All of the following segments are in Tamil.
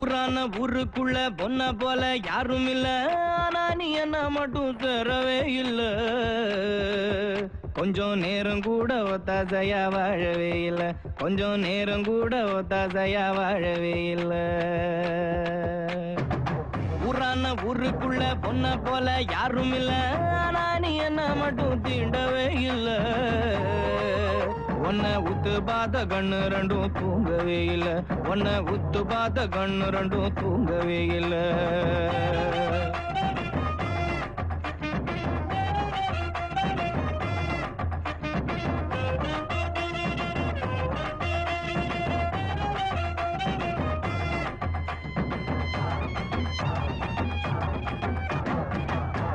புராண ஊருக்குள்ள பொண்ண போல யாரும் இல்ல, ஆனா நீ என்ன மட்டும் தரவே இல்ல. கொஞ்சம் நேரம் கூட ஒத்தாசையா வாழவே இல்ல, கொஞ்சம் நேரம் கூட ஒத்தாசையா வாழவே இல்ல. புராண ஊருக்குள்ள பொண்ண போல யாரும் இல்ல, ஆனா நீ என்ன மட்டும் தீண்டவே இல்ல. உன்னை உத்து பார்த்த கண்ணு ரெண்டும் தூங்கவே இல்ல, உன்னை உத்து பார்த்த கண்ணு ரெண்டும் தூங்கவே இல்ல.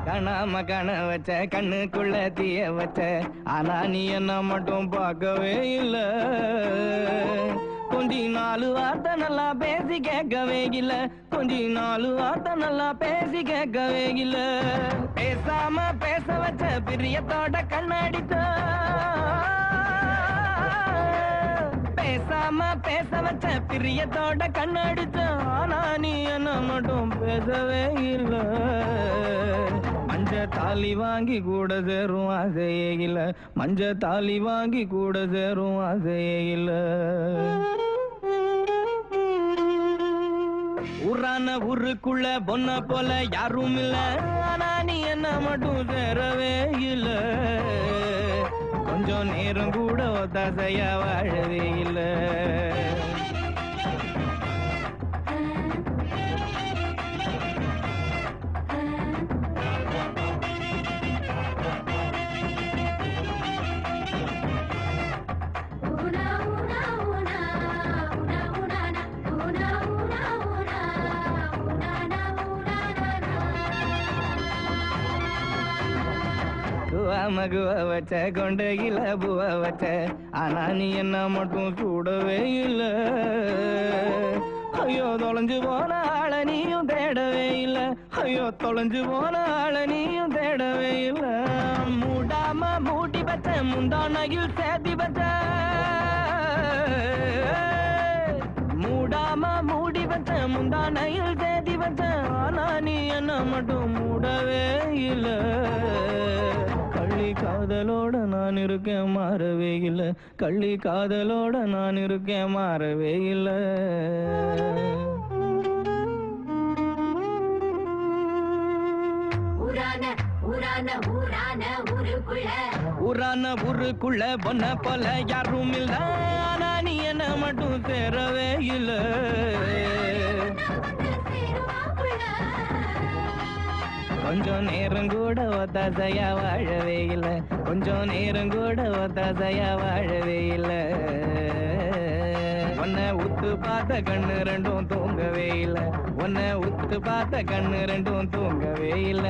காணாம காண வச்ச கண்ணுக்குள்ள தீய வச்ச, ஆனா நீ என்ன மட்டும் பார்க்கவே இல்ல. கொஞ்சி 4 வார்த்தை நல்லா பேசி கேட்கவே இல்ல, கொஞ்சி 4 வார்த்தை நல்லா பேசி கேட்கவே இல்ல. பேசாம பேச வச்ச பிரியத்தோட கண்ணடிச்ச, பேசாம பேச வச்ச பிரியத்தோட கண்ணடிச்ச, ஆனா நீ என்ன மட்டும் பேசவே இல்ல. மஞ்ச தாலி வாங்கி கூட சேரும் ஆசையே இல்ல, மஞ்ச தாலி வாங்கி கூட சேரும் ஆசையே இல்ல. ஊரான ஊருக்குள்ள பொண்ண போல யாரும் இல்ல, ஆனா நீ என்ன மட்டும் சேரவே இல்ல. கொஞ்சம் நேரம் கூட ஒத்தாசையா வாழவே இல்ல. மகுவ வச்ச கொண்டையில பூவ வச்ச, ஆனா நீ என்ன மட்டும் சூடவே இல்ல. ஐயோ தொலைஞ்சு போன ஆள நீயும் தேடவே இல்ல, ஐயோ தொலைஞ்சு போன ஆள நீயும் தேடவே இல்ல. மூடாம மூடி வச்ச முந்தானையில் சேர்த்தி வச்ச, மூடாம மூடி வச்ச முந்தானையில் சேர்த்தி வச்ச, ஆனா நீ என்ன மட்டும் மூடவே இல்ல. கள்ளி காதலோட நான் இருக்கேன் மாறவே இல்ல, கள்ளி காதலோட நான் இருக்கேன் மாறவே இல்ல. ஊரான ஊருக்குள்ள பொண்ண போல யாரும் இல்ல, ஆனா நீ என்ன மட்டும் சேரவே இல்ல. கொஞ்சம் நேரம் கூட ஒத்தாசையா வாழவே இல்ல, கொஞ்சம் நேரம் கூட ஒத்தாசையா வாழவே இல்ல. உன்னை உத்து பார்த்த கண்ணு ரெண்டும் தூங்கவே இல்ல, உன்னை உத்து பார்த்த கண்ணு ரெண்டும் தூங்கவே இல்ல.